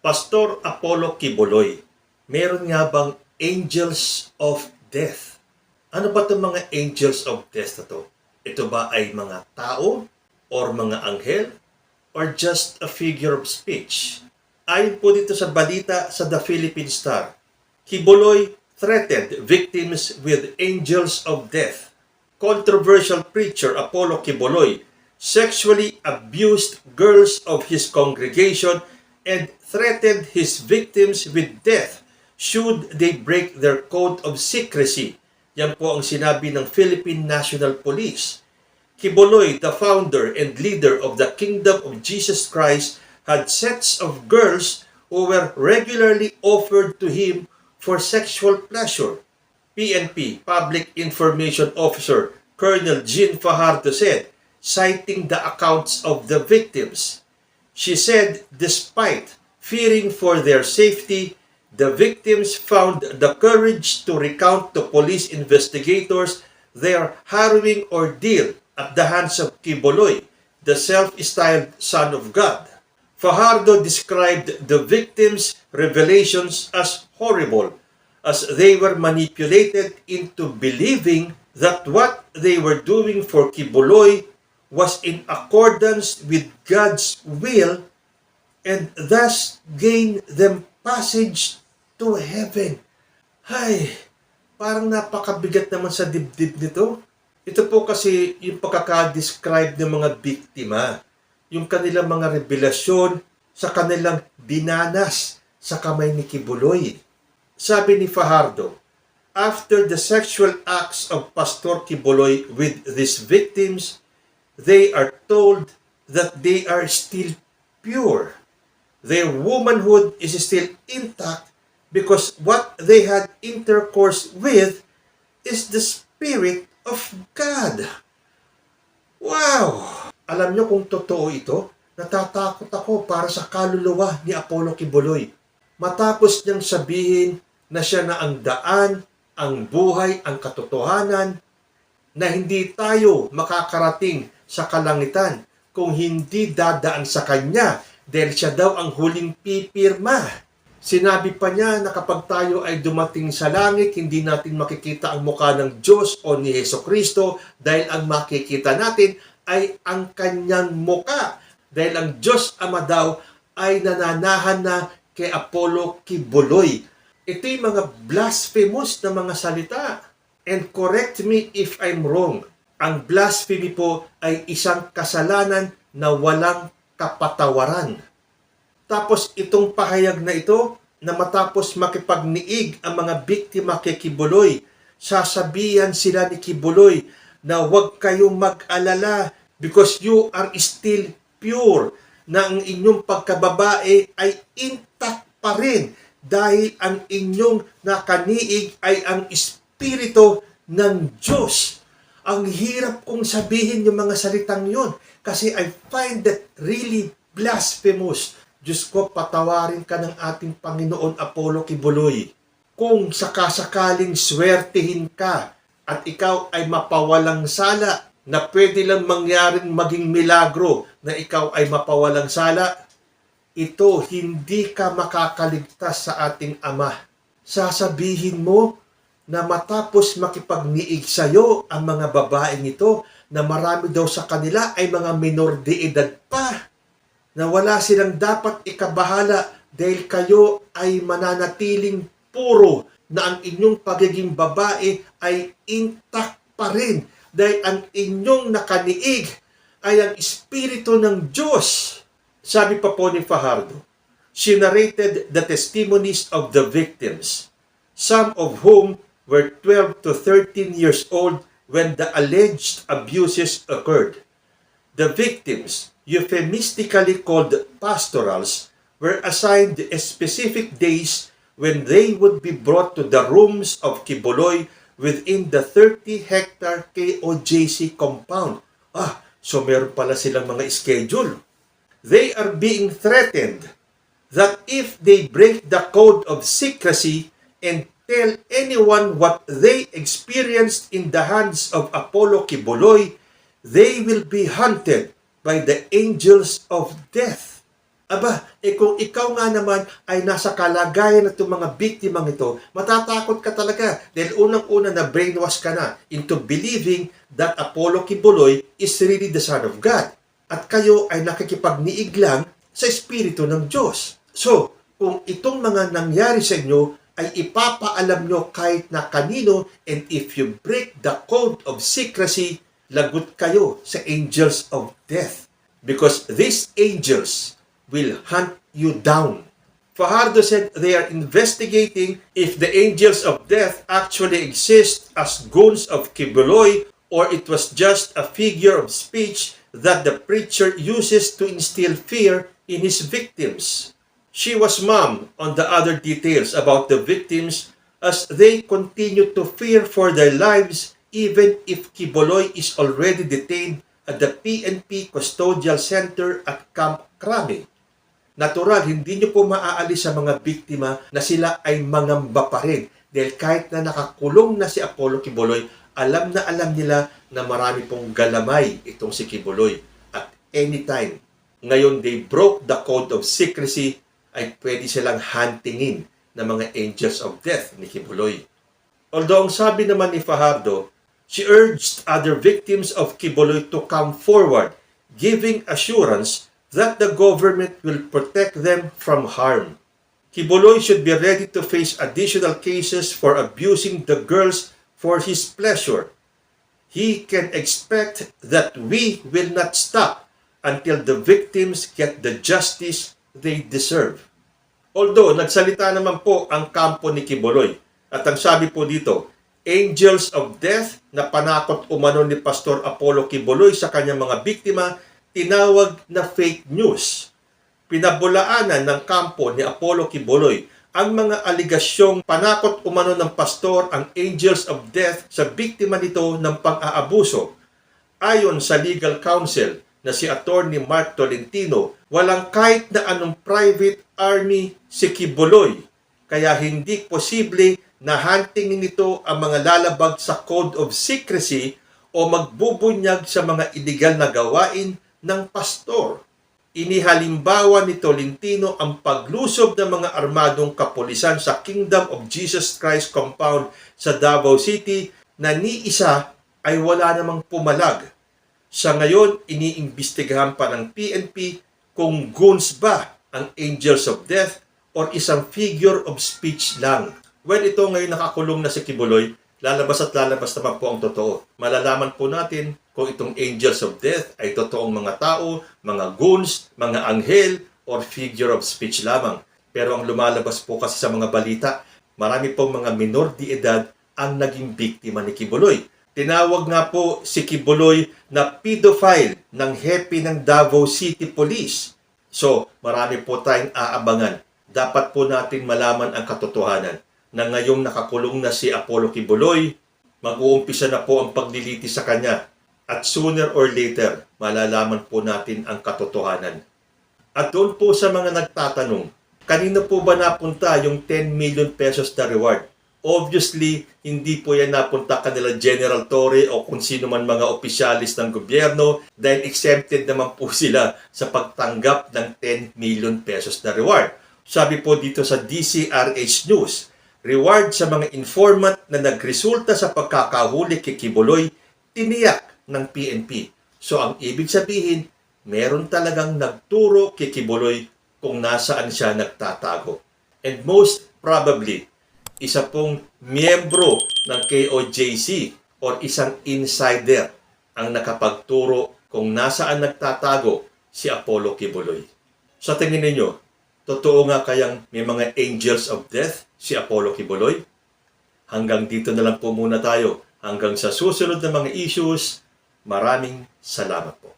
Pastor Apollo Kibuloy, meron nga bang angels of death? Ano ba itong mga angels of death na to? Ito ba ay mga tao or mga anghel or just a figure of speech? Ayon po dito sa balita sa The Philippine Star, Kibuloy threatened victims with angels of death. Controversial preacher Apollo Kibuloy sexually abused girls of his congregation and threatened his victims with death should they break their code of secrecy. Yan po ang sinabi ng Philippine National Police. Kibuloy, the founder and leader of the Kingdom of Jesus Christ, had sets of girls who were regularly offered to him for sexual pleasure. PNP, Public Information Officer Colonel Jean Fajardo said, citing the accounts of the victims. She said despite fearing for their safety, the victims found the courage to recount to police investigators their harrowing ordeal at the hands of Kibuloy, the self-styled Son of God. Fajardo described the victims' revelations as horrible, as they were manipulated into believing that what they were doing for Kibuloy was in accordance with God's will and thus gain them passage to heaven. Hay, parang napakabigat naman sa dibdib nito. Ito po kasi yung pagkaka-describe ng mga biktima, yung kanilang mga revelasyon sa kanilang dinanas sa kamay ni Kibuloy. Sabi ni Fajardo, after the sexual acts of Pastor Kibuloy with these victims, they are told that they are still pure. Their womanhood is still intact because what they had intercourse with is the Spirit of God. Wow! Alam nyo kung totoo ito? Natatakot ako para sa kaluluwa ni Apollo Kibuloy. Matapos niyang sabihin na siya na ang daan, ang buhay, ang katotohanan, na hindi tayo makakarating sa kalangitan kung hindi dadaan sa Kanya dahil siya daw ang huling pipirma. Sinabi pa niya na kapag tayo ay dumating sa langit, hindi natin makikita ang mukha ng Diyos o ni Hesukristo dahil ang makikita natin ay ang Kanyang mukha. Dahil ang Diyos Ama daw ay nananahan na kay Apollo Kibuloy. Ito yung mga blasphemous na mga salita. And correct me if I'm wrong. Ang blasphemy po ay isang kasalanan na walang kapatawaran. Tapos itong pahayag na ito, na matapos makipagniig ang mga biktima kay Kibuloy, sasabihan sila ni Kibuloy na huwag kayong mag-alala because you are still pure, na ang inyong pagkababae ay intact pa rin dahil ang inyong nakaniig ay ang Espiritu ng Diyos. Ang hirap kong sabihin yung mga salitang yon kasi I find that really blasphemous. Diyos ko, patawarin ka ng ating Panginoon Apollo Kibuloy. Kung sakasakaling swertihin ka at ikaw ay mapawalang sala na pwede lang mangyaring maging milagro na ikaw ay mapawalang sala, ito hindi ka makakaligtas sa ating Ama. Sasabihin mo na matapos makipagniig sa iyo ang mga babaeng ito na marami daw sa kanila ay mga minor de edad pa, na wala silang dapat ikabahala dahil kayo ay mananatiling puro, na ang inyong pagiging babae ay intact pa rin dahil ang inyong nakaniig ay ang Espiritu ng Diyos. Sabi pa po ni Fajardo, she narrated the testimonies of the victims, some of whom were 12 to 13 years old when the alleged abuses occurred. The victims, euphemistically called pastorals, were assigned specific days when they would be brought to the rooms of Kibuloy within the 30-hectare KOJC compound. So meron pala silang mga schedule. They are being threatened that if they break the code of secrecy and tell anyone what they experienced in the hands of Apollo Kibuloy, they will be hunted by the angels of death. Aba, kung ikaw nga naman ay nasa kalagayan ng itong mga biktimang ito, matatakot ka talaga dahil unang-una na brainwash ka na into believing that Apollo Kibuloy is really the Son of God. At kayo ay nakikipagniig lang sa Espiritu ng Diyos. So, kung itong mga nangyari sa inyo ay ipapaalam nyo kahit na kanino, and if you break the code of secrecy, lagot kayo sa angels of death. Because these angels will hunt you down. Fajardo said they are investigating if the angels of death actually exist as goons of Kibuloy or it was just a figure of speech that the preacher uses to instill fear in his victims. She was mum on the other details about the victims as they continue to fear for their lives even if Kibuloy is already detained at the PNP Custodial Center at Camp Crame. Natural, hindi nyo po maaalis sa mga biktima na sila ay mangamba pa rin. Dahil kahit na nakakulong na si Apollo Kibuloy, alam nila na marami pong galamay itong si Kibuloy. At anytime, ngayon they broke the code of secrecy, ay pwede silang huntingin ng mga angels of death ni Kibuloy. Although ang sabi naman ni Fajardo, she urged other victims of Kibuloy to come forward, giving assurance that the government will protect them from harm. Kibuloy should be ready to face additional cases for abusing the girls for his pleasure. He can expect that we will not stop until the victims get the justice they deserve. Although, nagsalita naman po ang kampo ni Kibuloy. At ang sabi po dito, angels of death na panakot umano ni Pastor Apollo Kibuloy sa kanyang mga biktima, tinawag na fake news. Pinabulaanan ng kampo ni Apollo Kibuloy ang mga aligasyong panakot umano ng pastor ang angels of death sa biktima nito ng pang-aabuso. Ayon sa legal counsel na si Attorney Mark Tolentino, walang kahit na anong private army si Kibuloy, kaya hindi posible na huntingin nito ang mga lalabag sa code of secrecy o magbubunyag sa mga illegal na gawain ng pastor. Inihalimbawa ni Tolentino ang paglusob ng mga armadong kapulisan sa Kingdom of Jesus Christ compound sa Davao City na ni isa ay wala namang pumalag. Sa ngayon, iniimbestigahan pa ng PNP kung goons ba ang angels of death or isang figure of speech lang. When ito ngayon nakakulong na si Kibuloy, lalabas at lalabas naman po ang totoo. Malalaman po natin kung itong angels of death ay totoong mga tao, mga goons, mga anghel, or figure of speech lamang. Pero ang lumalabas po kasi sa mga balita, marami pong mga minor de edad ang naging biktima ni Kibuloy. Tinawag nga po si Kibuloy na pedophile ng hepe ng Davao City Police. So, marami po tayong aabangan. Dapat po natin malaman ang katotohanan na ngayong nakakulong na si Apollo Kibuloy, mag-uumpisa na po ang pagliliti sa kanya. At sooner or later, malalaman po natin ang katotohanan. At doon po sa mga nagtatanong, kanino po ba napunta yung 10 million pesos na reward? Obviously, hindi po yan napunta kanila General Torre o kung sino man mga opisyalis ng gobyerno dahil exempted naman po sila sa pagtanggap ng 10 million pesos na reward. Sabi po dito sa DCRH News, reward sa mga informant na nagresulta sa pagkakahuli kay Kibuloy, tiniyak ng PNP. So ang ibig sabihin, meron talagang nagturo kay Kibuloy kung nasaan siya nagtatago. And most probably, isa pong miyembro ng KOJC or isang insider ang nakapagturo kung nasaan nagtatago si Apollo Kibuloy. Sa tingin ninyo, totoo nga kayang may mga angels of death si Apollo Kibuloy? Hanggang dito na lang po muna tayo. Hanggang sa susunod na mga issues, maraming salamat po.